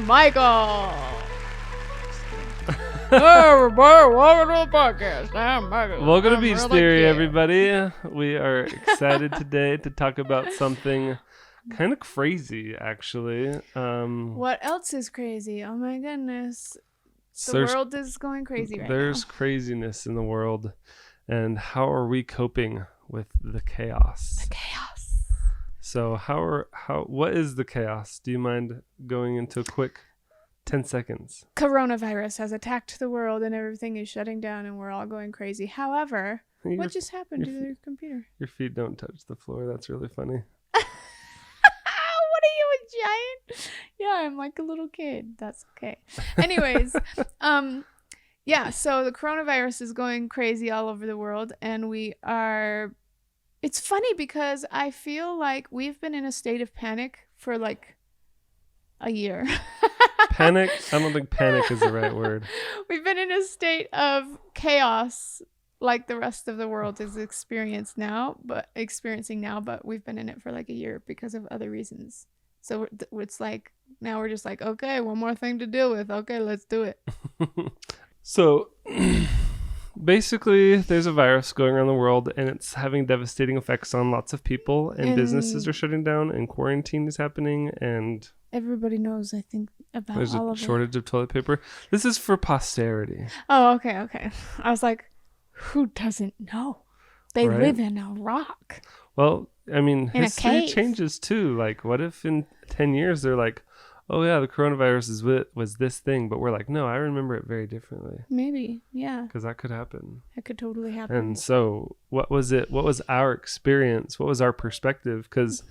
Michael. Hey, everybody, welcome to the podcast. I'm Michael. Welcome to Beach Theory, everybody. We are excited today to talk about something kind of crazy, actually. What else is crazy? Oh my goodness. The world is going crazy right now. There's craziness in the world. And how are we coping with the chaos? The chaos. So what is the chaos? Do you mind going into a quick 10 seconds? Coronavirus has attacked the world and everything is shutting down and we're all going crazy. However, what just happened to your computer? Your feet don't touch the floor. That's really funny. What are you, a giant? Yeah, I'm like a little kid. That's okay. Anyways, yeah, so the coronavirus is going crazy all over the world and it's funny because I feel like we've been in a state of panic for like a year. Panic? I don't think panic is the right word. We've been in a state of chaos like the rest of the world is experiencing now, but we've been in it for like a year because of other reasons. So it's like, now we're just like, okay, one more thing to deal with. Okay, let's do it. So basically there's a virus going around the world and it's having devastating effects on lots of people and businesses are shutting down and quarantine is happening and everybody knows, I think, about there's all a of shortage of toilet paper. This is for posterity. Oh, okay. I was like, who doesn't know? They live in a rock. Well, I mean, in history changes too. Like, what if in 10 years they're like, oh yeah, the coronavirus was this thing, but we're like, no, I remember it very differently. Maybe, yeah. Because that could happen. That could totally happen. And so, what was it? What was our experience? What was our perspective? Because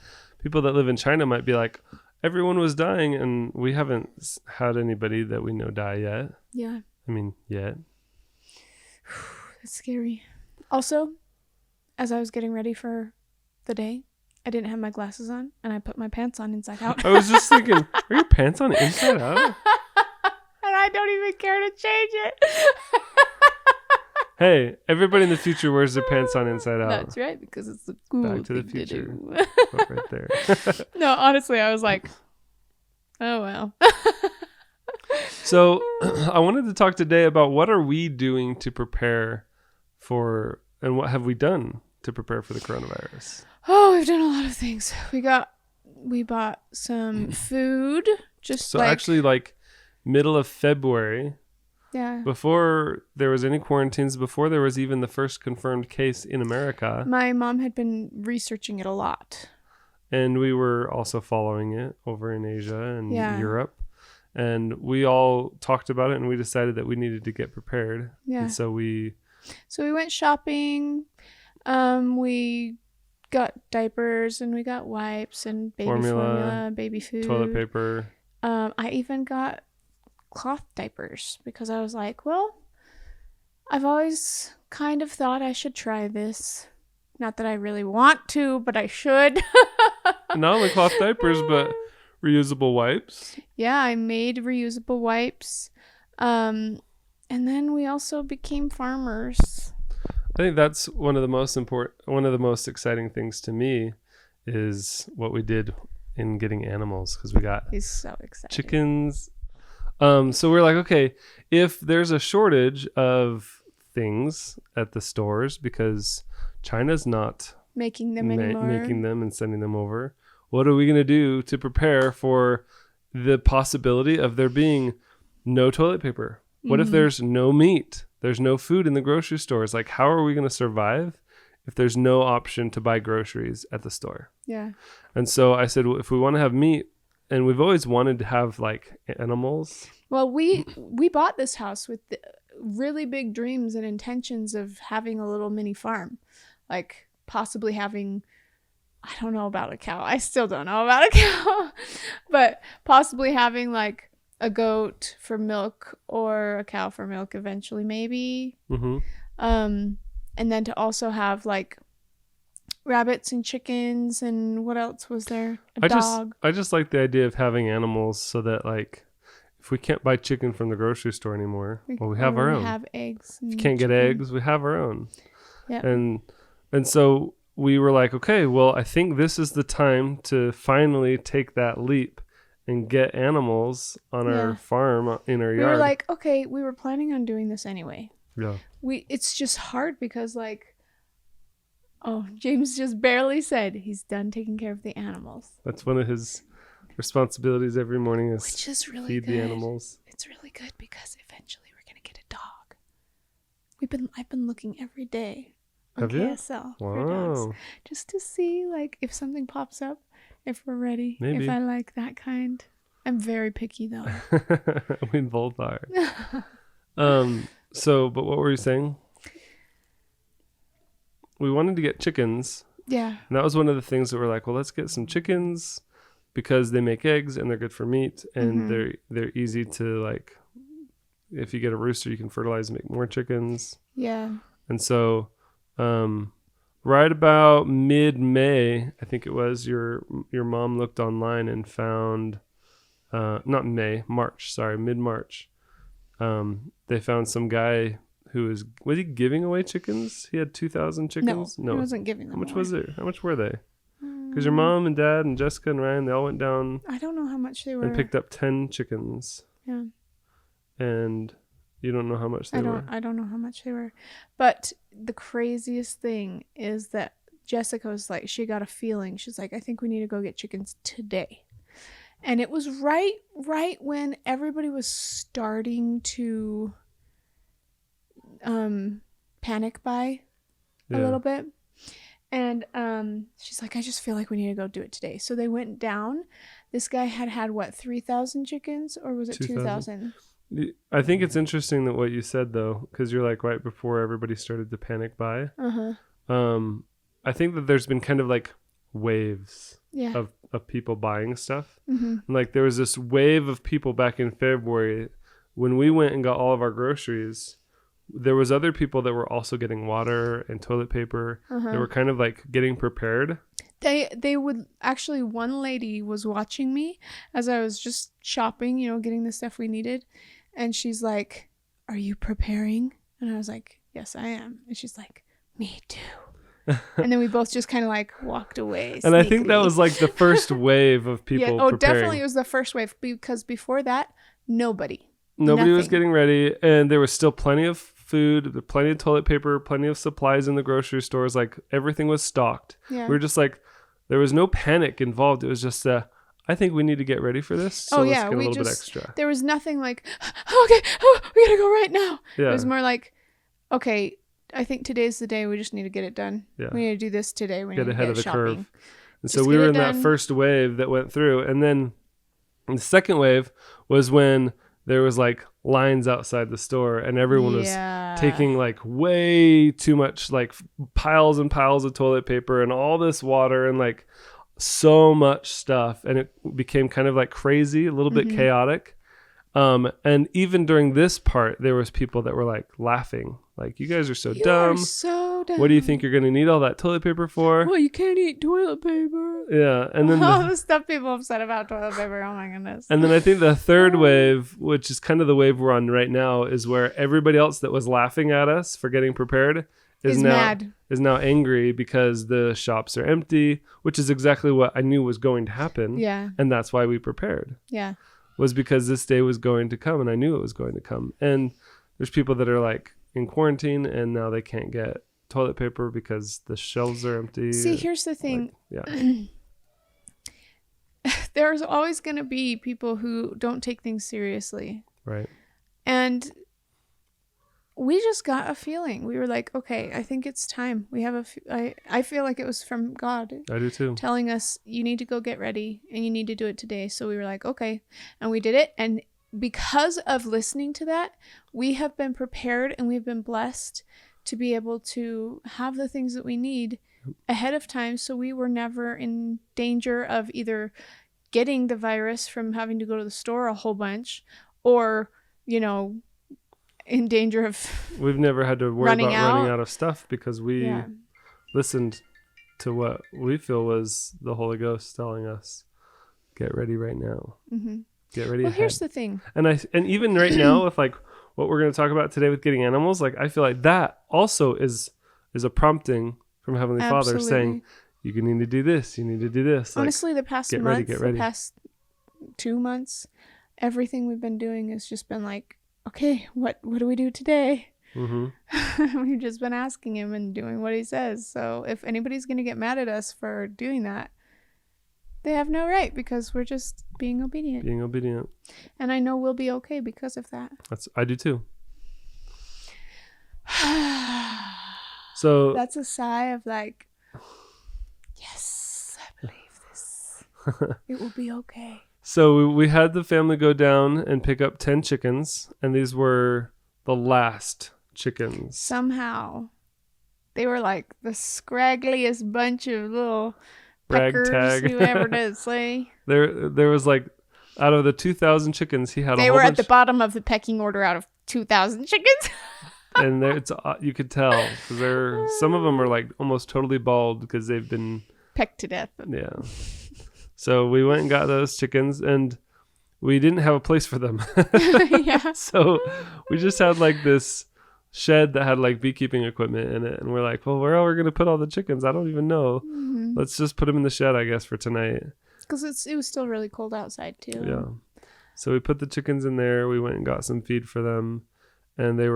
people that live in China might be like, everyone was dying, and we haven't had anybody that we know die yet. Yeah. I mean, yet. It's scary. Also, as I was getting ready for the day, I didn't have my glasses on, and I put my pants on inside out. I was just thinking, are your pants on inside out? And I don't even care to change it. Hey, everybody in the future wears their pants on inside out. That's right, because it's the cool Back to the thing future. Right there. No, honestly, I was like, oh, well. So I wanted to talk today about what are we doing to prepare for, and what have we done to prepare for the coronavirus? Oh, we've done a lot of things. We bought some food. Actually, like middle of February. Yeah. Before there was any quarantines, before there was even the first confirmed case in America. My mom had been researching it a lot. And we were also following it over in Asia and Europe. And we all talked about it and we decided that we needed to get prepared. Yeah. And so we went shopping. We got diapers and we got wipes and baby formula, baby food. Toilet paper. I even got cloth diapers because I was like, well, I've always kind of thought I should try this. Not that I really want to, but I should. Not only cloth diapers, but reusable wipes. Yeah, I made reusable wipes. And then we also became farmers. I think that's one of the most exciting things to me is what we did in getting animals, because we got He's so excited. Chickens. So we're like, okay, if there's a shortage of things at the stores because China's not making them anymore, making them and sending them over, what are we going to do to prepare for the possibility of there being no toilet paper? What if there's no meat? There's no food in the grocery stores. Like, how are we going to survive if there's no option to buy groceries at the store? Yeah. And so I said, well, if we want to have meat, and we've always wanted to have like animals. Well, we bought this house with really big dreams and intentions of having a little mini farm, like possibly having, I don't know about a cow. I still don't know about a cow, but possibly having like a goat for milk or a cow for milk eventually, maybe. Mm-hmm. And then to also have like rabbits and chickens, and what else was there? A dog. I just like the idea of having animals so that, like, if we can't buy chicken from the grocery store anymore, we have our own. We have eggs. If you can't get eggs, we have our own. Yeah. And so we were like, okay, well, I think this is the time to finally take that leap and get animals on our farm in our We yard. were like, okay, we were planning on doing this anyway. Yeah. It's just hard because James just barely said he's done taking care of the animals. That's one of his responsibilities every morning is Which is really feed good. the animals. It's really good because eventually we're gonna get a dog. I've been looking every day on Have you? KSL for dogs, just to see if something pops up, if we're ready, Maybe. if I like that kind. I'm very picky though. We both are. But what were you saying? We wanted to get chickens. Yeah. And that was one of the things that we're like, well, let's get some chickens because they make eggs and they're good for meat and they're easy to if you get a rooster, you can fertilize and make more chickens. Yeah. And so right about mid-May, I think it was, your mom looked online and found mid-March. They found some guy who was he giving away chickens? He had 2,000 chickens? No, he wasn't giving them How much away. was it? How much were they? Because your mom and dad and Jessica and Ryan, they all went down I don't know how much they were. and picked up 10 chickens. Yeah. And you don't know how much they were. I don't know how much they were. But the craziest thing is that Jessica was she got a feeling. She's like, I think we need to go get chickens today. And it was right when everybody was starting to panic buy a little bit. And she's like, I just feel like we need to go do it today. So they went down. This guy had what, 3,000 chickens, or was it 2,000? I think it's interesting that what you said though, because you're right before everybody started to panic buy. I think that there's been kind of waves of people buying stuff. And there was this wave of people back in February when we went and got all of our groceries. There was other people that were also getting water and toilet paper. They were kind of getting prepared. They would actually, one lady was watching me as I was just shopping, getting the stuff we needed. And she's like, are you preparing? And I was like, yes, I am. And she's like, me too. And then we both just kind of walked away. And I think that was the first wave of people preparing. Definitely it was the first wave, because before that, nobody was getting ready, and there was still plenty of food, plenty of toilet paper, plenty of supplies in the grocery stores. Everything was stocked. Yeah. We were just there was no panic involved. It was just I think we need to get ready for this. So let's get a little bit extra. There was nothing okay, we gotta go right now. Yeah. It was more okay, I think today's the day. We just need to get it done. Yeah. We need to do this today. We need to get ahead of the curve. And so we were in that first wave that went through. And then the second wave was when there was lines outside the store and everyone was taking way too much, piles and piles of toilet paper and all this water and so much stuff. And it became kind of crazy, a little bit chaotic. And even during this part, there was people that were laughing. You guys are so dumb. So dumb. What do you think you're going to need all that toilet paper for? Well, you can't eat toilet paper. Yeah. And then all the stuff people upset about toilet paper. Oh my goodness. And then I think the third wave, which is kind of the wave we're on right now, is where everybody else that was laughing at us for getting prepared is now angry because the shops are empty, which is exactly what I knew was going to happen. Yeah. And that's why we prepared. Yeah. Was because this day was going to come and I knew it was going to come. And there's people that are in quarantine and now they can't get toilet paper because the shelves are empty. See, here's the thing. There's always going to be people who don't take things seriously. Right. And we just got a feeling. We were like, okay, I think it's time. We have I feel like it was from God. I do too. Telling us, you need to go get ready and you need to do it today. So we were like, okay. And we did it. And because of listening to that, we have been prepared and we've been blessed to be able to have the things that we need ahead of time. So we were never in danger of either getting the virus from having to go to the store a whole bunch or, in danger of we've never had to worry about running out of stuff because we listened to what we feel was the Holy Ghost telling us, get ready right now. Get ready. Well, here's the thing. And even right now with what we're going to talk about today with getting animals, I feel like that also is a prompting from Heavenly Father saying, you need to do this. You need to do this. Honestly, the past month, the past 2 months, everything we've been doing has just been like, okay, what do we do today? We've just been asking him and doing what he says. So if anybody's going to get mad at us for doing that, they have no right, because we're just being obedient. Being obedient. And I know we'll be okay because of that. I do too. So that's a sigh of like, yes, I believe this. It will be okay. So we had the family go down and pick up 10 chickens, and these were the last chickens. Somehow they were like the scraggliest bunch of little peckers, ragtag. whoever did say. There was like, out of the 2,000 chickens, he had they a whole were bunch, at the bottom of the pecking order out of 2,000 chickens. and you could tell, because some of them are like almost totally bald because they've been pecked to death. Yeah. So we went and got those chickens, and we didn't have a place for them. Yeah. So we just had like this shed that had like beekeeping equipment in it, and we're like, well, where are we going to put all the chickens? I don't even know. Mm-hmm. Let's just put them in the shed, I guess, for tonight. Because it was still really cold outside too. Yeah. So we put the chickens in there. We went and got some feed for them, and then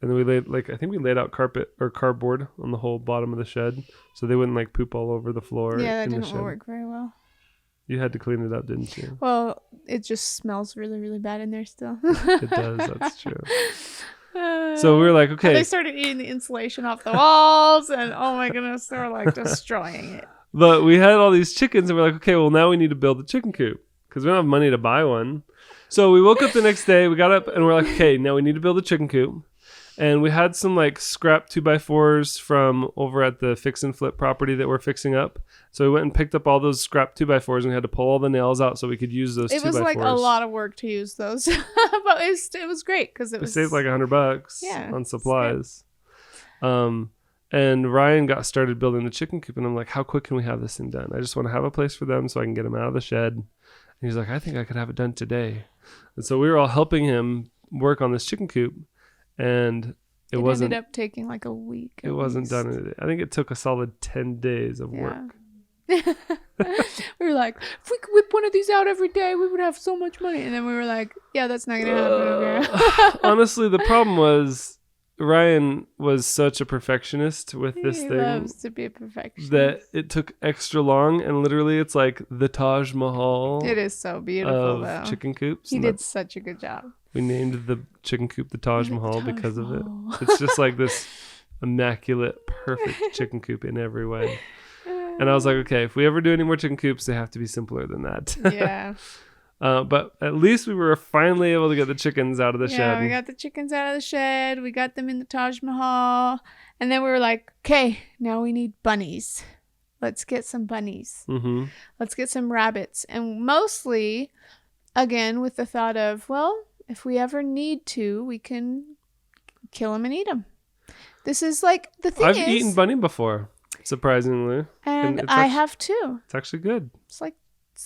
we laid I think we laid out carpet or cardboard on the whole bottom of the shed, so they wouldn't like poop all over the floor. Yeah, that in the didn't shed. work very well. You had to clean it up, didn't you? Well, it just smells really, really bad in there still. It does. That's true. So we were like, okay. They started eating the insulation off the walls, and oh my goodness, they were like destroying it. But we had all these chickens, and we're like, okay, well, now we need to build a chicken coop because we don't have money to buy one. So we woke up the next day, we got up, and we're like, okay, now we need to build a chicken coop. And we had some like scrap 2x4s from over at the fix and flip property that we're fixing up. So we went and picked up all those scrap 2x4s, and we had to pull all the nails out so we could use those 2x4s. It was like a lot of work to use those, but it was great because it was saved like $100 on supplies. And Ryan got started building the chicken coop, and I'm like, how quick can we have this thing done? I just want to have a place for them so I can get them out of the shed. And he's like, I think I could have it done today. And so we were all helping him work on this chicken coop, and it ended up taking like a week. It wasn't done in a day. I think it took a solid 10 days of work. We were like, if we could whip one of these out every day, we would have so much money. And then we were like, yeah, that's not going to happen. Honestly, the problem was Ryan was such a perfectionist with this thing. He loves to be a perfectionist. That it took extra long, and literally it's like the Taj Mahal. It is so beautiful, though. Chicken coops. He did such a good job. We named the chicken coop the Taj Mahal because of it. It's just like this immaculate, perfect chicken coop in every way. And I was like, okay, if we ever do any more chicken coops, they have to be simpler than that. Yeah. But at least we were finally able to get the chickens out of the shed. Yeah, we got the chickens out of the shed. We got them in the Taj Mahal. And then we were like, okay, now we need bunnies. Let's get some bunnies. Mm-hmm. Let's get some rabbits. And mostly, again, with the thought of, well, if we ever need to, we can kill them and eat them. This is like, the thing I've eaten bunny before, surprisingly. And I have too. It's actually good. It's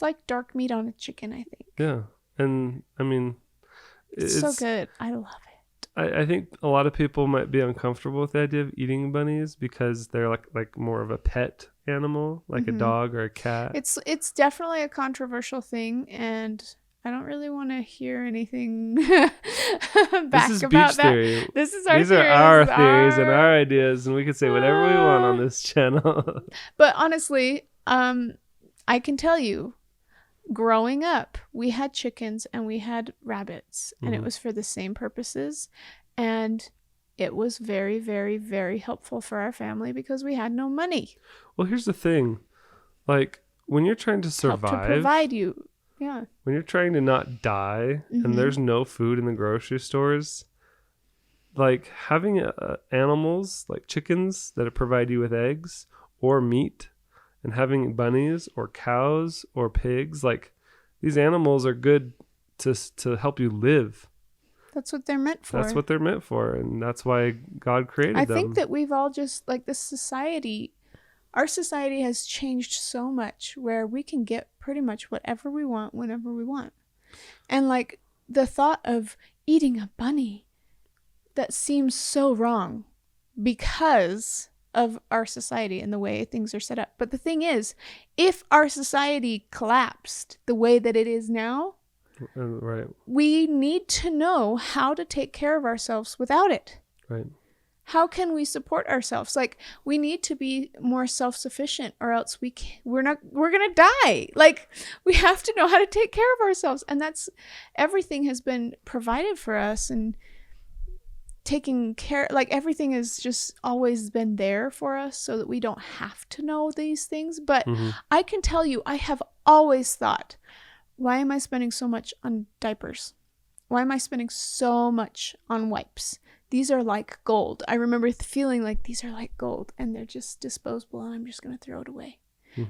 like dark meat on a chicken, I think. Yeah. And I mean, it's so good. I love it. I think a lot of people might be uncomfortable with the idea of eating bunnies because they're like more of a pet animal, like a dog or a cat. It's definitely a controversial thing, and I don't really want to hear anything back this is about beach that. Theory. These are our theories and our ideas, and we can say whatever we want on this channel. But honestly, I can tell you, growing up, we had chickens and we had rabbits, and it was for the same purposes, and it was very, very, very helpful for our family because we had no money. Well, here's the thing. Like, when you're trying to survive... Help to provide you. Yeah. When you're trying to not die and there's no food in the grocery stores, like having animals like chickens that provide you with eggs or meat, and having bunnies or cows or pigs, like these animals are good to help you live. That's what they're meant for. That's what they're meant for, and that's why God created them. I think that we've all just, like, this society, our society has changed so much where we can get pretty much whatever we want whenever we want. And like the thought of eating a bunny, that seems so wrong because of our society and the way things are set up. But the thing is, if our society collapsed the way that it is now, right, we need to know how to take care of ourselves without it. right. How can we support ourselves? Like, we need to be more self-sufficient, or else we're gonna die. Like, we have to know how to take care of ourselves, and that's everything has been provided for us, and taking care, like, everything has just always been there for us so that we don't have to know these things. But I can tell you, I have always thought, why am I spending so much on diapers? Why am I spending so much on wipes? These are like gold. I remember feeling like these are like gold, and they're just disposable, and I'm just going to throw it away.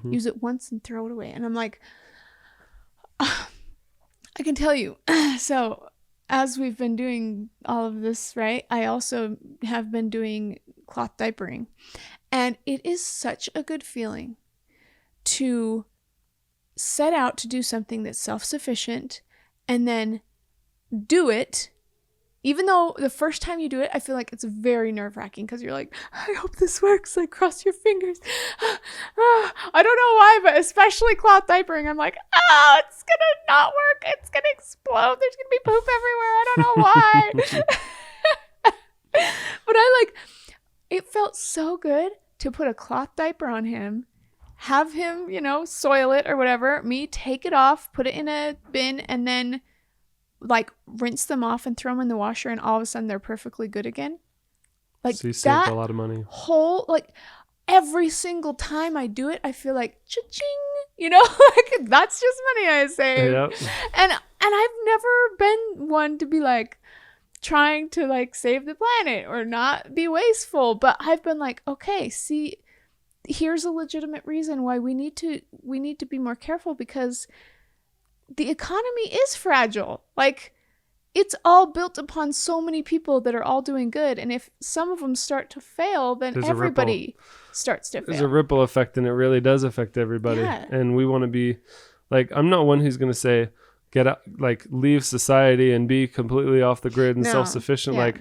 Use it once and throw it away. And I'm like, I can tell you. So as we've been doing all of this, right, I also have been doing cloth diapering. And it is such a good feeling to set out to do something that's self-sufficient and then do it. Even though the first time you do it, I feel like it's very nerve-wracking because you're like, I hope this works. Like, cross your fingers. I don't know why, but especially cloth diapering, I'm like, oh, it's going to not work. It's going to explode. There's going to be poop everywhere. I don't know why. But it felt so good to put a cloth diaper on him, have him, soil it or whatever, me take it off, put it in a bin, and then rinse them off and throw them in the washer, and all of a sudden they're perfectly good again. So you saved a lot of money. Every single time I do it, I feel like cha-ching, that's just money I saved. Yep. And I've never been one to be trying to save the planet or not be wasteful, but I've been okay, see, here's a legitimate reason why we need to be more careful, because the economy is fragile. It's all built upon so many people that are all doing good. And if some of them start to fail, then everybody starts to fail. There's a ripple effect, and it really does affect everybody. Yeah. And we want to be I'm not one who's going to say, get out, leave society and be completely off the grid and self-sufficient. Yeah.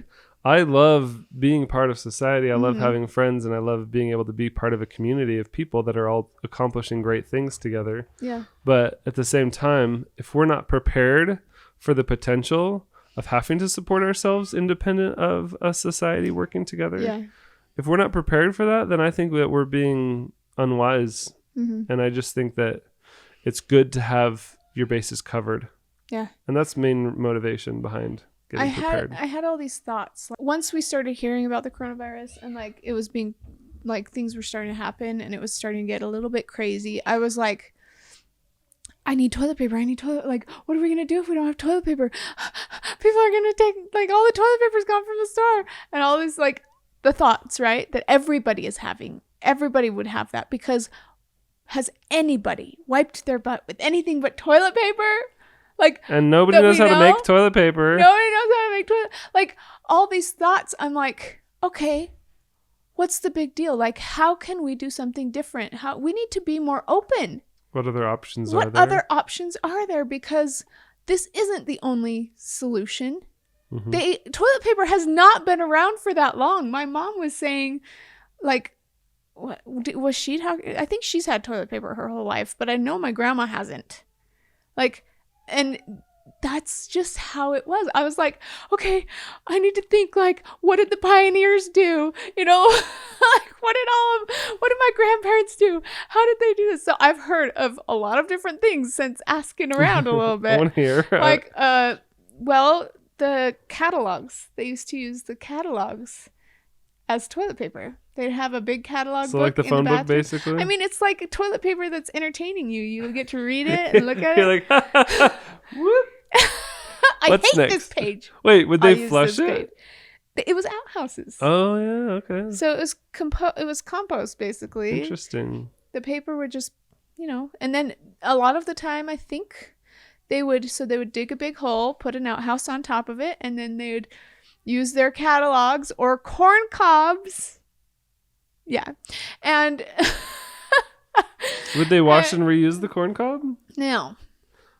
I love being part of society. I love having friends, and I love being able to be part of a community of people that are all accomplishing great things together. Yeah. But at the same time, if we're not prepared for the potential of having to support ourselves independent of a society working together, if we're not prepared for that, then I think that we're being unwise. And I just think that it's good to have your bases covered. Yeah. And that's main motivation behind getting prepared. I had all these thoughts. Once we started hearing about the coronavirus and it was being things were starting to happen and it was starting to get a little bit crazy, I was like, I need toilet paper. I need toilet. What are we going to do if we don't have toilet paper? People are going to take, all the toilet paper's gone from the store. And all these, the thoughts, right? That everybody is having. Everybody would have that, because has anybody wiped their butt with anything but toilet paper? And nobody knows how to make toilet paper. Nobody knows how to make toilet. All these thoughts, I'm like, okay, what's the big deal? How can we do something different? We need to be more open. What other options are there? What other options are there? Because this isn't the only solution. Toilet paper has not been around for that long. My mom was saying, what was she talking? I think she's had toilet paper her whole life, but I know my grandma hasn't. And that's just how it was. I was like, okay, I need to think, what did the pioneers do? What did my grandparents do? How did they do this? So I've heard of a lot of different things since asking around a little bit. I want to hear. The catalogs. They used to use the catalogs as toilet paper. They'd have a big catalog book. So the phone book, basically? I mean, it's like toilet paper that's entertaining you. You get to read it and look at You're it. Whoop. I What's hate next? this page. Wait, would they flush it? Page. It was outhouses. Oh, yeah, okay. So it was compost, basically. Interesting. The paper would just, and then a lot of the time, I think they would dig a big hole, put an outhouse on top of it, and then they would use their catalogs or corn cobs. Yeah. And would they wash and reuse the corn cob? No.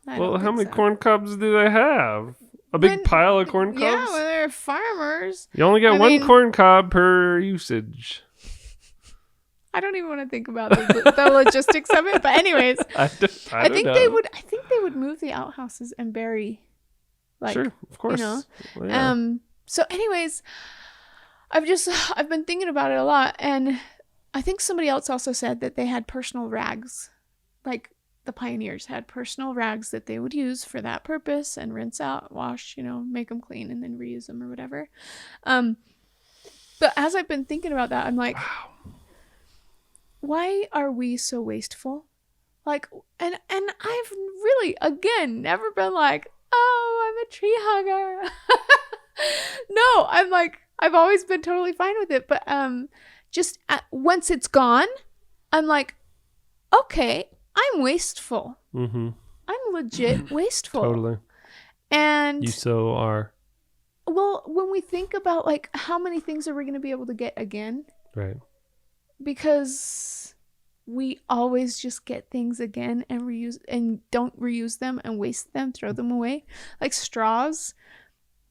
Well, how many corn cobs do they have? A big pile of corn cobs? Yeah, when they're farmers. You only get one corn cob per usage. I don't even want to think about the logistics of it. But anyways, I think they would. I think they would move the outhouses and bury. Like, sure, of course. You know. Well, yeah. So anyways, I've been thinking about it a lot, and I think somebody else also said that they had personal rags, like the pioneers had personal rags that they would use for that purpose and rinse out, wash, make them clean and then reuse them or whatever. But as I've been thinking about that, I'm like, wow. Why are we so wasteful? Like, and I've really, again, never been like, oh, I'm a tree hugger. No, I'm like, I've always been totally fine with it. But once it's gone, I'm like, okay, I'm wasteful. Mm-hmm. I'm legit wasteful. Totally. And you so are. Well, when we think about like how many things are we going to be able to get again? Right. Because we always just get things again and reuse and don't reuse them and waste them, throw them away. Like straws,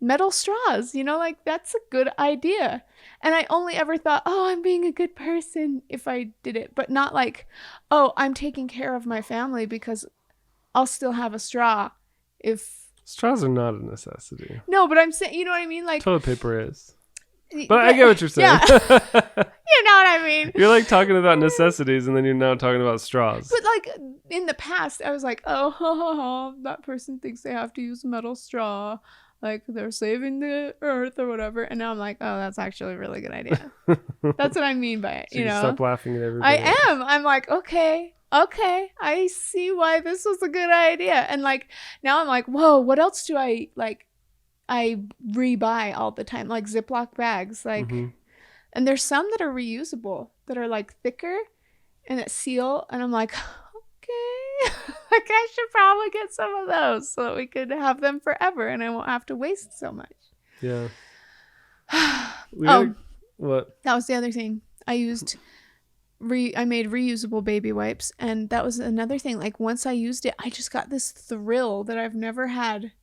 metal straws, like that's a good idea. And I only ever thought, oh, I'm being a good person if I did it, but not like, oh, I'm taking care of my family because I'll still have a straw if... Straws are not a necessity. No, but I'm saying, you know what I mean? Like toilet paper is. But I get what you're saying. Yeah. You know what I mean? You're like talking about necessities and then you're now talking about straws. But like in the past, I was like, oh, that person thinks they have to use a metal straw. Like they're saving the earth or whatever. And now I'm like, oh, that's actually a really good idea. That's what I mean by it. So you stop laughing at everybody. I am. I'm like, okay, I see why this was a good idea. And like now I'm like, whoa, what else do I like? I rebuy all the time, like Ziploc bags, like, and there's some that are reusable that are like thicker and that seal. And I'm like, okay, like I should probably get some of those so that we could have them forever and I won't have to waste so much. Yeah. What? That was the other thing. I made reusable baby wipes, and that was another thing. Like once I used it, I just got this thrill that I've never had.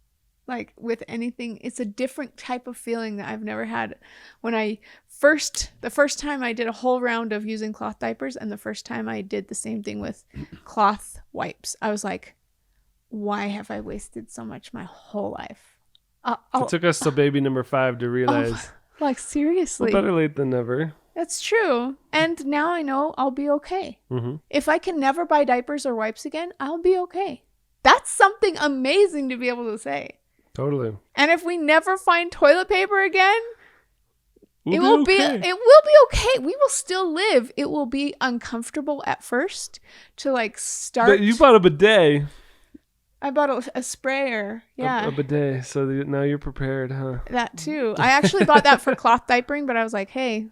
Like with anything, it's a different type of feeling that I've never had when the first time I did a whole round of using cloth diapers, and the first time I did the same thing with cloth wipes. I was like, why have I wasted so much my whole life? It took us to baby number 5 to realize. Like seriously. Well, better late than never. That's true. And now I know I'll be okay. Mm-hmm. If I can never buy diapers or wipes again, I'll be okay. That's something amazing to be able to say. Totally. And if we never find toilet paper again, it will be okay. We will still live. It will be uncomfortable at first to like start. But you bought a bidet. I bought a sprayer. Yeah. A bidet. So now you're prepared, huh? That too. I actually bought that for cloth diapering, but I was like, hey,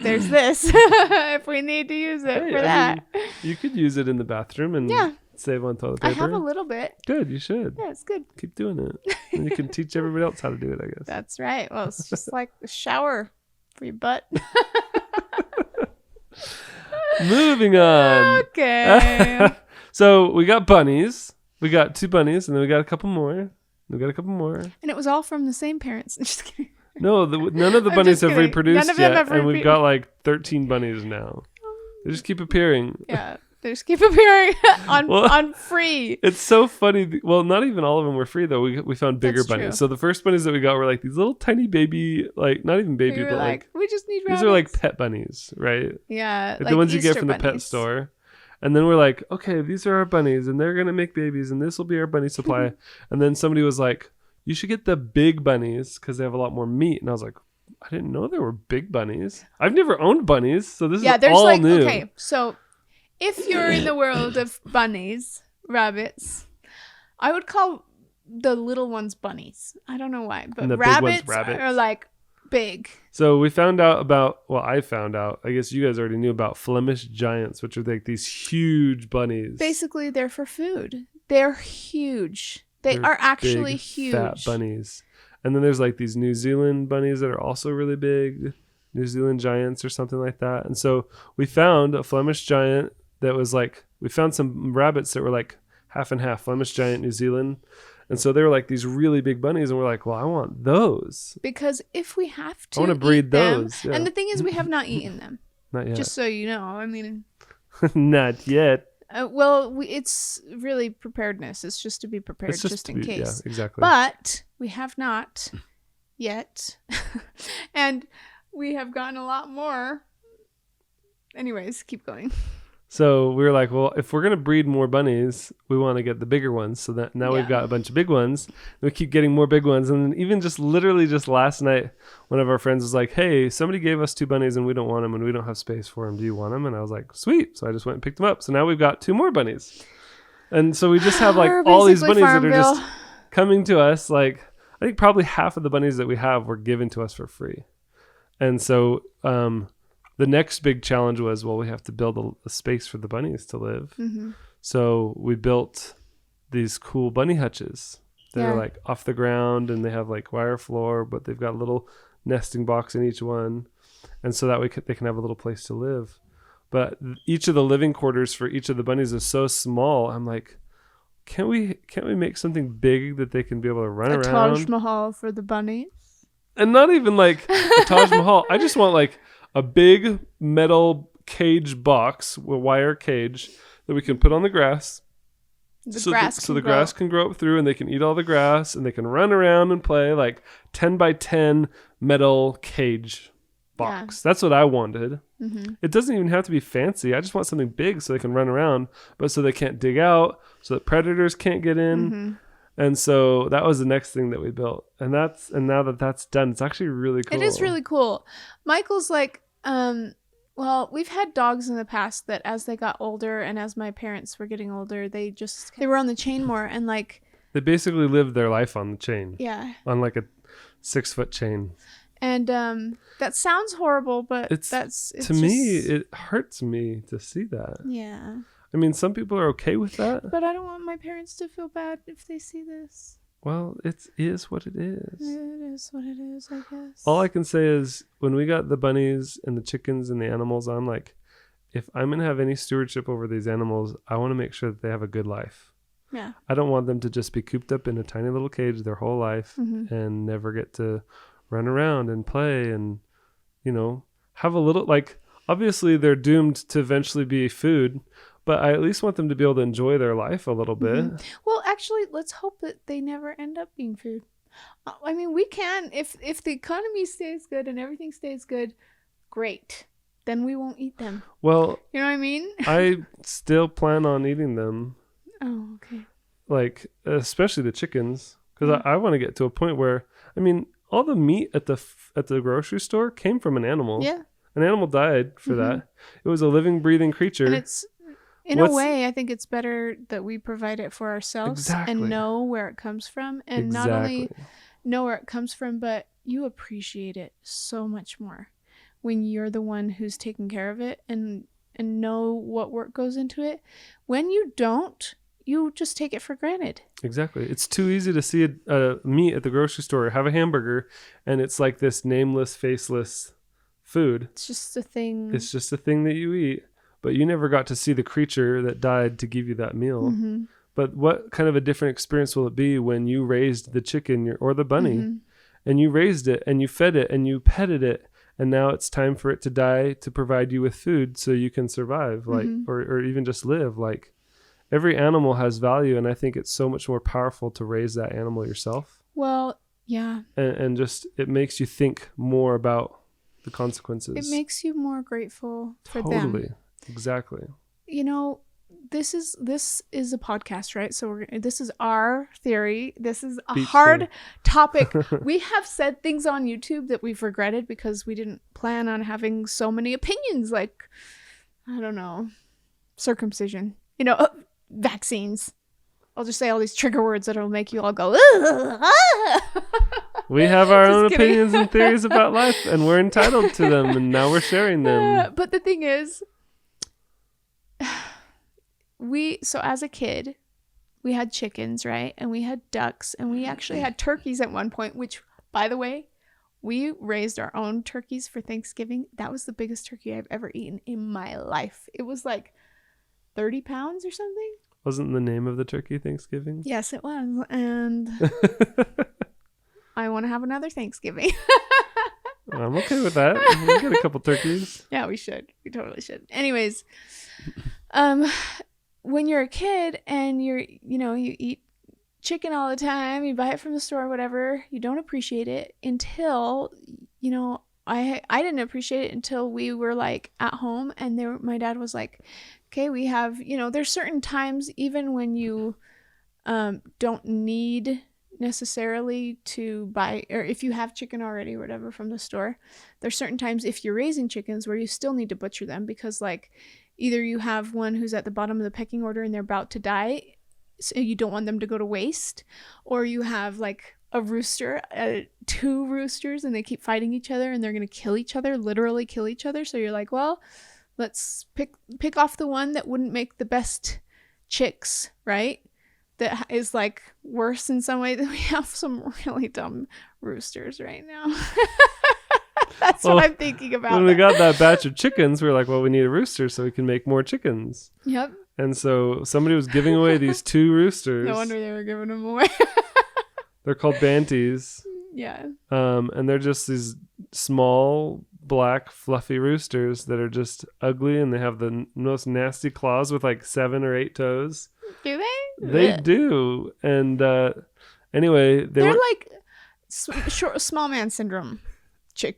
there's this if we need to use it for that. I mean, you could use it in the bathroom and save on toilet paper. I have a little bit. Good, you should. Yeah, it's good. Keep doing it. And you can teach everybody else how to do it, I guess. That's right. Well, it's just like a shower for your butt. Moving on. Okay. So we got bunnies. We got 2 bunnies, and then we got a couple more. And it was all from the same parents. Just kidding. No, none of the bunnies have reproduced yet, and we've got like 13 bunnies now. They just keep appearing. Yeah, they just keep appearing on free. It's so funny. Well, not even all of them were free though. We found bigger bunnies. True. So the first bunnies that we got were like these little tiny baby, like not even baby, but like we just need rabbits. These are like pet bunnies, right? Yeah, like the ones Easter you get from the pet store. And then we're like, okay, these are our bunnies, and they're gonna make babies, and this will be our bunny supply. And then somebody was like, you should get the big bunnies because they have a lot more meat. And I was like, I didn't know there were big bunnies. I've never owned bunnies, so this is all new. Okay, so if you're in the world of bunnies, rabbits, I would call the little ones bunnies. I don't know why, but rabbits are like big. So we found out about, I found out, I guess you guys already knew about Flemish giants, which are like these huge bunnies. Basically, they're for food. They're huge. They're actually big, huge. Fat bunnies. And then there's like these New Zealand bunnies that are also really big. New Zealand giants or something like that. And so we found a Flemish giant that was like, we found some rabbits that were like half and half, Flemish giant, New Zealand. And so they were like these really big bunnies. And we're like, well, I want those. Because if we have to I want to breed those. Yeah. And the thing is, we have not eaten them. Not yet. Just so you know. I mean, Not yet. well, it's really preparedness. It's just to be prepared, It's just in case. Yeah, exactly. But we have not yet. And we have gotten a lot more. Anyways, keep going. So we were like, well, if we're going to breed more bunnies, we want to get the bigger ones. So that now we've got a bunch of big ones. We keep getting more big ones. And even just literally just last night, one of our friends was like, hey, somebody gave us 2 bunnies and we don't want them and we don't have space for them. Do you want them? And I was like, sweet. So I just went and picked them up. So now we've got 2 more bunnies. And so we just have like all these bunnies that are just coming to us. Like, I think probably half of the bunnies that we have were given to us for free. And so, the next big challenge was, well, we have to build a space for the bunnies to live. Mm-hmm. So we built these cool bunny hutches that are like off the ground and they have like wire floor, but they've got a little nesting box in each one. And so that way they can have a little place to live. But each of the living quarters for each of the bunnies is so small. I'm like, can't we make something big that they can be able to run around? A Taj Mahal for the bunnies. And not even like a Taj Mahal. I just want like a big metal cage box, a wire cage that we can put on the grass. So the grass can grow up through and they can eat all the grass and they can run around and play, like 10 by 10 metal cage box. Yeah. That's what I wanted. Mm-hmm. It doesn't even have to be fancy. I just want something big so they can run around, but so they can't dig out, so that predators can't get in. Mm-hmm. And so that was the next thing that we built. And now that that's done, it's actually really cool. It is really cool. Michael's like, well, we've had dogs in the past that as they got older and as my parents were getting older, they were on the chain more and like. They basically lived their life on the chain. Yeah. On like a 6-foot chain. And that sounds horrible, but it's to me, it hurts me to see that. Yeah. I mean, some people are okay with that. But I don't want my parents to feel bad if they see this. Well, it is what it is. It is what it is, I guess. All I can say is when we got the bunnies and the chickens and the animals, I'm like, if I'm going to have any stewardship over these animals, I want to make sure that they have a good life. Yeah. I don't want them to just be cooped up in a tiny little cage their whole life and never get to run around and play and, have a little, like, obviously they're doomed to eventually be food, but I at least want them to be able to enjoy their life a little bit. Mm-hmm. Well, actually, let's hope that they never end up being food. I mean, we can, if the economy stays good and everything stays good, great. Then we won't eat them. Well, you know what I mean? I still plan on eating them. Oh, okay. Like, especially the chickens, because I want to get to a point where, I mean, all the meat at the grocery store came from an animal. Yeah. An animal died for that. It was a living, breathing creature. And it's, in a way, I think it's better that we provide it for ourselves and know where it comes from. And not only know where it comes from, but you appreciate it so much more when you're the one who's taking care of it and know what work goes into it. When you don't, you just take it for granted. Exactly. It's too easy to see a meat at the grocery store, have a hamburger, and it's like this nameless, faceless food. It's just a thing. It's just a thing that you eat. But you never got to see the creature that died to give you that meal. Mm-hmm. But what kind of a different experience will it be when you raised the chicken or the bunny and you raised it and you fed it and you petted it and now it's time for it to die to provide you with food so you can survive, like, or even just live. Like, every animal has value, and I think it's so much more powerful to raise that animal yourself. Well, yeah. And just, it makes you think more about the consequences. It makes you more grateful for them. Totally. Exactly. This is a podcast, right? So this is our theory. This is a hard topic. We have said things on YouTube that we've regretted because we didn't plan on having so many opinions, like, I don't know, circumcision, vaccines. I'll just say all these trigger words that'll make you all go, We have our own opinions and theories about life, and we're entitled to them, and now we're sharing them. But the thing is, so as a kid, we had chickens, right? And we had ducks, and we actually had turkeys at one point, which, by the way, we raised our own turkeys for Thanksgiving. That was the biggest turkey I've ever eaten in my life. It was like 30 pounds or something. Wasn't the name of the turkey Thanksgiving? Yes, it was. And I want to have another Thanksgiving. I'm okay with that. We get a couple turkeys. Yeah, we should. We totally should. Anyways, when you're a kid and you eat chicken all the time, you buy it from the store, whatever, you don't appreciate it until, I didn't appreciate it until we were like at home and my dad was like, okay, we have, there's certain times even when you don't need necessarily to buy, or if you have chicken already or whatever from the store, there's certain times if you're raising chickens where you still need to butcher them because like either you have one who's at the bottom of the pecking order and they're about to die, so you don't want them to go to waste, or you have like a rooster, 2 roosters, and they keep fighting each other and they're going to kill each other, literally kill each other. So you're like, well, let's pick off the one that wouldn't make the best chicks, right? That is like worse in some way. That we have some really dumb roosters right now. That's what I'm thinking about. When we got that batch of chickens, we were like, well, we need a rooster so we can make more chickens. Yep. And so somebody was giving away these 2 roosters. No wonder they were giving them away. They're called banties. Yeah. And they're just these small, black, fluffy roosters that are just ugly, and they have the most nasty claws with like 7 or 8 toes. Do they? They do. And anyway, they're like small man syndrome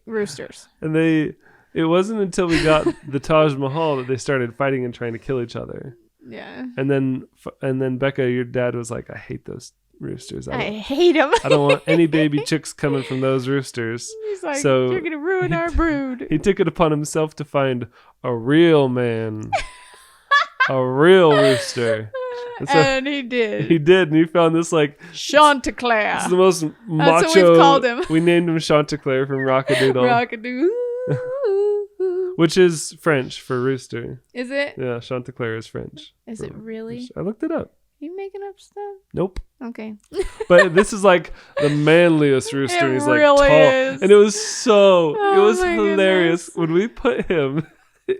roosters. And it wasn't until we got the Taj Mahal that they started fighting and trying to kill each other. Yeah. And then Becca, your dad was like, I hate those roosters. I hate them. I don't want any baby chicks coming from those roosters. He's like, so you're going to ruin our brood. He took it upon himself to find a real man, a real rooster. And he did. He did. And he found this like Chanticleer. It's the most macho. That's what we've called him. We named him Chanticleer from Rockadoodle. Rockadoodle. Which is French for rooster. Is it? Yeah, Chanticleer is French. Is it really? Rooster. I looked it up. You making up stuff? Nope. Okay. But this is like the manliest rooster. He's like really tall. is. And it was hilarious goodness. when we put him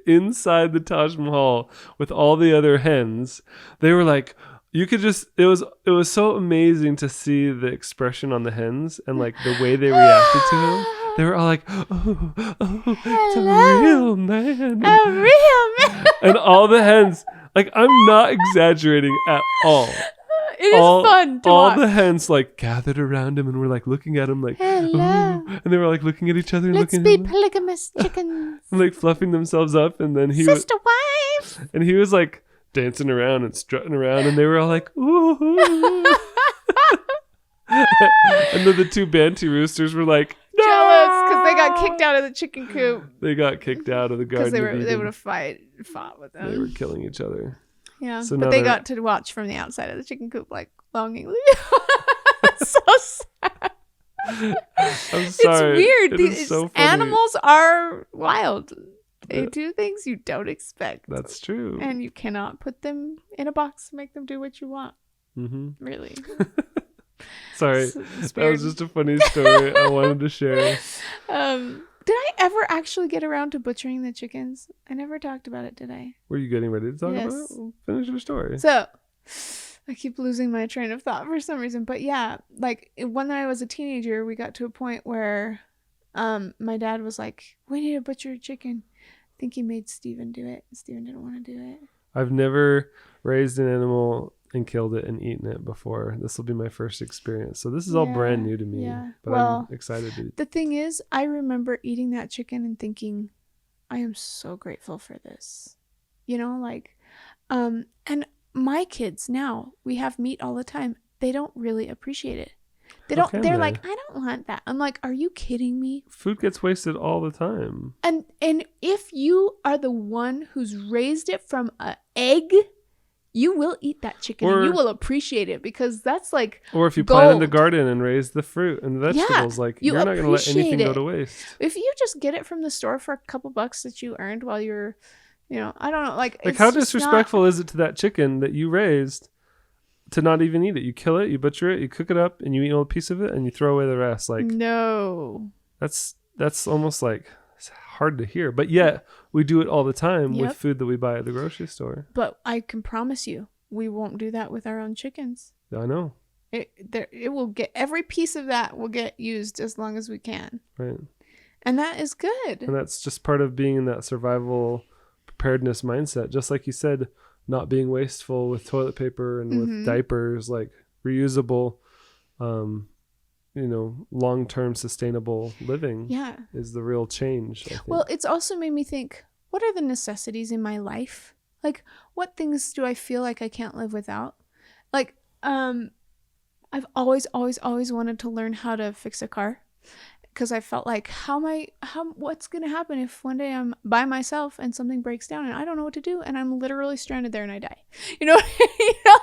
inside the Taj Mahal with all the other hens. They were like, you could just, it was so amazing to see the expression on the hens and like the way they reacted to him. They were all like, oh, it's a real man. A real man. And all the hens, like, I'm not exaggerating at all. It is fun to watch. All the hens like gathered around him and were like looking at him like, hello. Ooh. And they were like looking at each other and Let's looking be at him. polygamous chickens. And like fluffing themselves up, and then Sister wives. And he was like dancing around and strutting around, and they were all like, ooh. And then the 2 banty roosters were like, no! Jealous because they got kicked out of the chicken coop. They got kicked out of the garden. Because they would have fought with them. They were killing each other. Yeah, so but they got to watch from the outside of the chicken coop, like, longingly. So sad. I'm sorry. It's weird. These so animals are wild. They do things you don't expect. That's true. And you cannot put them in a box and make them do what you want. Mm-hmm. Really. Sorry. That was just a funny story I wanted to share. Did I ever actually get around to butchering the chickens? I never talked about it, did I? Were you getting ready to talk Yes. about it? Well, finish your story. So, I keep losing my train of thought for some reason. But yeah, like when I was a teenager, we got to a point where my dad was like, we need to butcher a chicken. I think he made Steven do it. Steven didn't want to do it. I've never raised an animal and killed it and eaten it before. This will be my first experience. So this is all brand new to me. Yeah. But well, I'm excited to. The thing is, I remember eating that chicken and thinking, I am so grateful for this. And my kids now, we have meat all the time. They don't really appreciate it. They're like, I don't want that. I'm like, are you kidding me? Food gets wasted all the time. And if you are the one who's raised it from an egg, you will eat that chicken and you will appreciate it, because that's like Or if you gold. planted a garden and raised the fruit and the vegetables, like you're not going to let anything go to waste. If you just get it from the store for a couple bucks that you earned while you're, I don't know, like how disrespectful is it to that chicken that you raised to not even eat it? You kill it, you butcher it, you cook it up, and you eat a piece of it, and you throw away the rest. Like, no, that's almost like, it's hard to hear, but yet we do it all the time with food that we buy at the grocery store. But I can promise you, we won't do that with our own chickens. I know. It will get, every piece of that will get used as long as we can. Right. And that is good. And that's just part of being in that survival preparedness mindset. Just like you said, not being wasteful with toilet paper and with diapers, like reusable, long-term sustainable living is the real change, I think. Well, it's also made me think, what are the necessities in my life? Like, what things do I feel like I can't live without? Like, I've always wanted to learn how to fix a car, because I felt like, what's going to happen if one day I'm by myself and something breaks down and I don't know what to do and I'm literally stranded there and I die?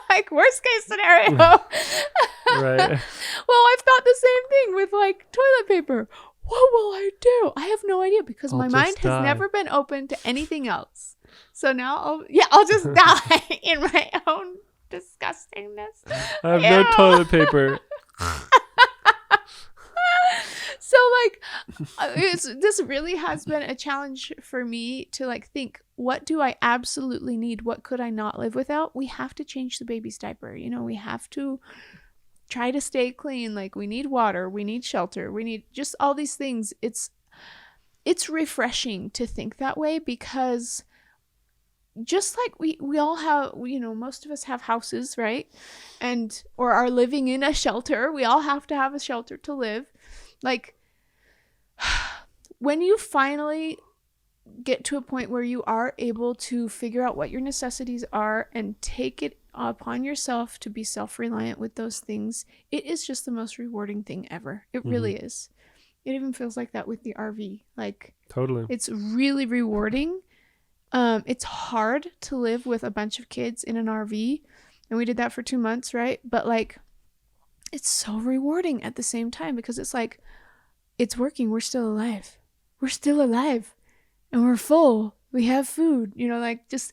Like worst case scenario. Right. Well, I've thought the same thing with like toilet paper. What will I do? I have no idea, because my mind has never been open to anything else. So now I'll just die in my own disgustingness. I have no toilet paper. So like this really has been a challenge for me to like think, what do I absolutely need? What could I not live without? We have to change the baby's diaper. We have to try to stay clean. Like, we need water, we need shelter, we need just all these things. It's refreshing to think that way, because just like we all have, most of us have houses, right? Or are living in a shelter. We all have to have a shelter to live. Like, when you finally get to a point where you are able to figure out what your necessities are and take it upon yourself to be self-reliant with those things, it is just the most rewarding thing ever. It really is. It even feels like that with the RV. Like, totally. It's really rewarding. It's hard to live with a bunch of kids in an RV, and we did that for 2 months, right? But like, it's so rewarding at the same time, because it's like, it's working. We're still alive. And we're full. We have food, like, just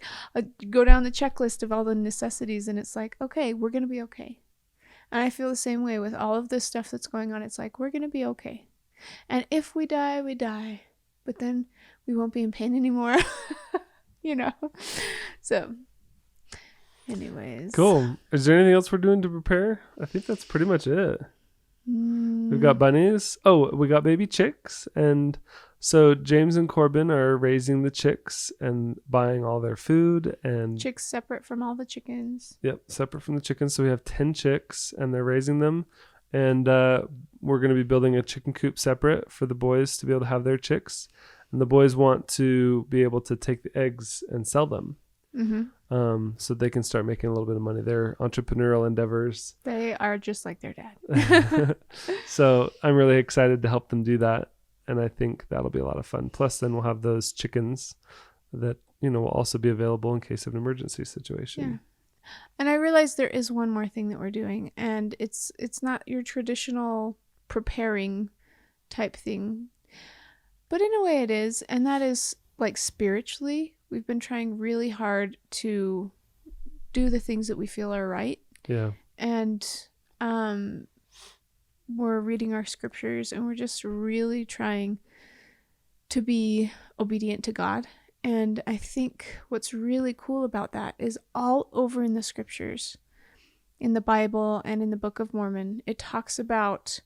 go down the checklist of all the necessities, and it's like, okay, we're going to be okay. And I feel the same way with all of this stuff that's going on. It's like, we're going to be okay. And if we die, we die. But then we won't be in pain anymore. So anyways. Cool. Is there anything else we're doing to prepare? I think that's pretty much it. We've got bunnies. Oh, we got baby chicks. And so James and Corbin are raising the chicks and buying all their food. And chicks separate from all the chickens. Yep, separate from the chickens. So we have 10 chicks, and they're raising them. And we're going to be building a chicken coop separate for the boys to be able to have their chicks. And the boys want to be able to take the eggs and sell them. So they can start making a little bit of money. They're entrepreneurial endeavors. They are just like their dad. So I'm really excited to help them do that. And I think that'll be a lot of fun. Plus, then we'll have those chickens that, will also be available in case of an emergency situation. Yeah. And I realize there is one more thing that we're doing, and it's not your traditional preparing type thing, but in a way it is. And that is, like, spiritually, we've been trying really hard to do the things that we feel are right. Yeah. And we're reading our scriptures, and we're just really trying to be obedient to God. And I think what's really cool about that is all over in the scriptures, in the Bible and in the Book of Mormon, it talks about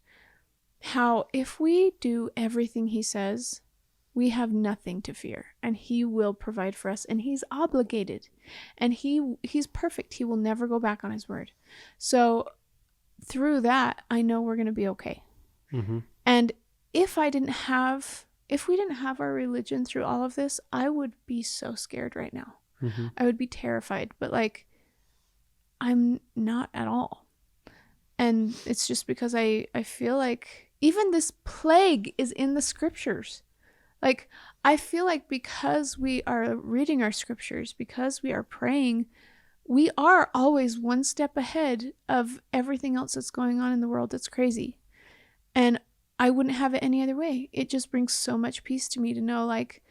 how if we do everything he says, we have nothing to fear, and he will provide for us, and he's obligated, and he's perfect. He will never go back on his word. So through that, I know we're going to be okay. And if we didn't have our religion through all of this, I would be so scared right now. I would be terrified, but like, I'm not at all. And it's just because I feel like even this plague is in the scriptures. Like, I feel like because we are reading our scriptures, because we are praying, we are always one step ahead of everything else that's going on in the world that's crazy. And I wouldn't have it any other way. It just brings so much peace to me to know, like,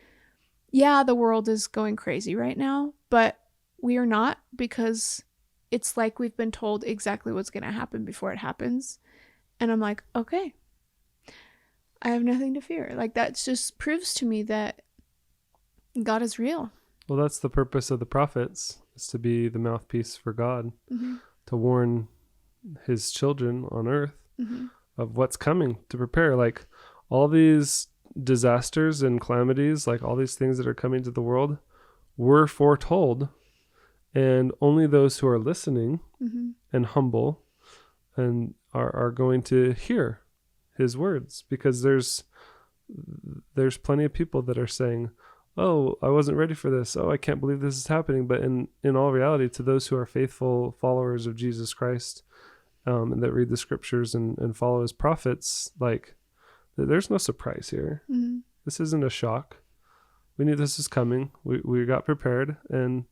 yeah, the world is going crazy right now, but we are not, because it's like we've been told exactly what's going to happen before it happens. And I'm like, okay, I have nothing to fear. Like, that just proves to me that God is real. Well, that's the purpose of the prophets, is to be the mouthpiece for God, to warn his children on earth of what's coming, to prepare. Like, all these disasters and calamities, like all these things that are coming to the world, were foretold, and only those who are listening and humble and are going to hear his words, because there's plenty of people that are saying, oh, I wasn't ready for this. Oh, I can't believe this is happening. But in all reality, to those who are faithful followers of Jesus Christ, and that read the scriptures and follow his prophets, like, there's no surprise here. This isn't a shock. We knew this was coming. We got prepared, and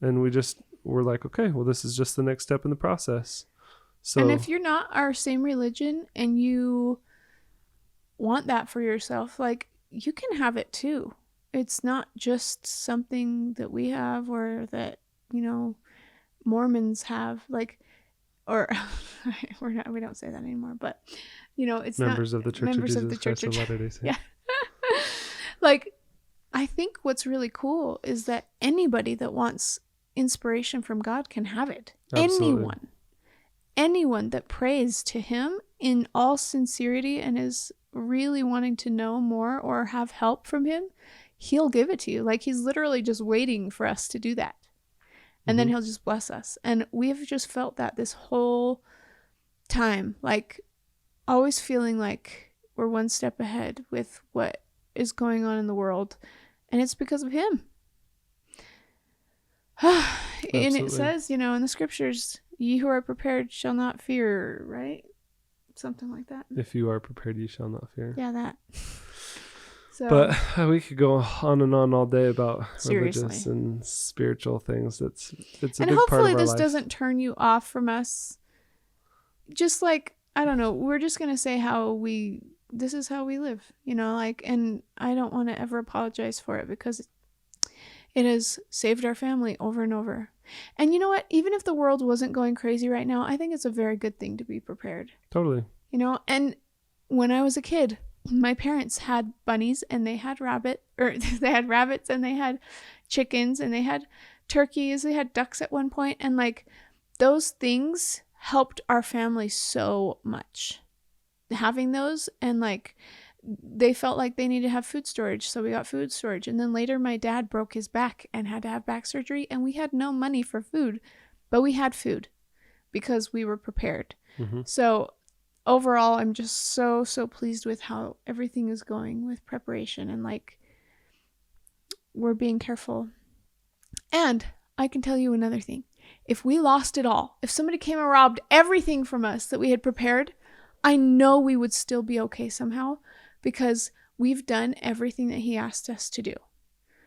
we're like, okay, well, this is just the next step in the process. So, and if you're not our same religion and you want that for yourself, like, you can have it too. It's not just something that we have or that, Mormons have, like, or we don't say that anymore, but it's members not of the Church members of of the Jesus Church Christ of of Latter-day Saints. Yeah. Like, I think what's really cool is that anybody that wants inspiration from God can have it. Absolutely. Anyone that prays to him in all sincerity and is really wanting to know more or have help from him, he'll give it to you. Like, he's literally just waiting for us to do that. And then he'll just bless us. And we've just felt that this whole time, like, always feeling like we're one step ahead with what is going on in the world. And it's because of him. And it says, in the scriptures, ye who are prepared shall not fear, right? Something like that. If you are prepared, you shall not fear. Yeah, that. So, but we could go on and on all day about seriously. Religious and spiritual things. It's a and big part of hopefully our this life. doesn't turn you off from us. Just like, I don't know, we're just going to say this is how we live, and I don't want to ever apologize for it, because it has saved our family over and over. And you know what? Even if the world wasn't going crazy right now, I think it's a very good thing to be prepared. Totally. And when I was a kid, my parents had bunnies and they had rabbits and they had chickens and they had turkeys, they had ducks at one point. And like, those things helped our family so much. Having those, and like, they felt like they needed to have food storage, so we got food storage. And then later my dad broke his back and had to have back surgery, and we had no money for food, but we had food because we were prepared. So overall, I'm just so pleased with how everything is going with preparation, and like, we're being careful. And I can tell you another thing. If we lost it all, if somebody came and robbed everything from us that we had prepared, I know we would still be okay somehow, because we've done everything that he asked us to do.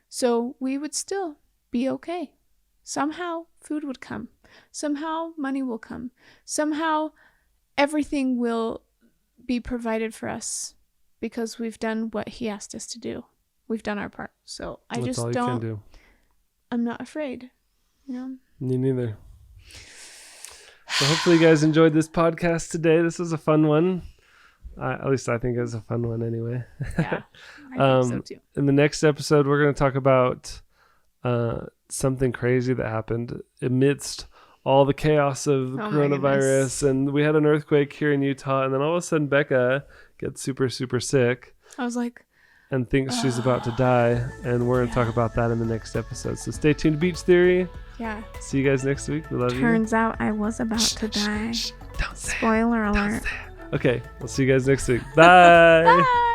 So we would still be okay. Somehow food would come. Somehow money will come. Somehow everything will be provided for us, because we've done what he asked us to do. We've done our part. So That's all you can do. I'm not afraid. Me neither. So hopefully you guys enjoyed this podcast today. This was a fun one. At least I think it was a fun one anyway. Yeah, I think so too. In the next episode, we're going to talk about something crazy that happened amidst all the chaos of the coronavirus. And we had an earthquake here in Utah. And then all of a sudden, Becca gets super, super sick. I was like... and thinks she's about to die. And we're going to talk about that in the next episode. So stay tuned to Beach Theory. Yeah. See you guys next week. We love you. Turns out I was about to die. Don't say Spoiler alert. Okay, we'll see you guys next week. Bye. Bye.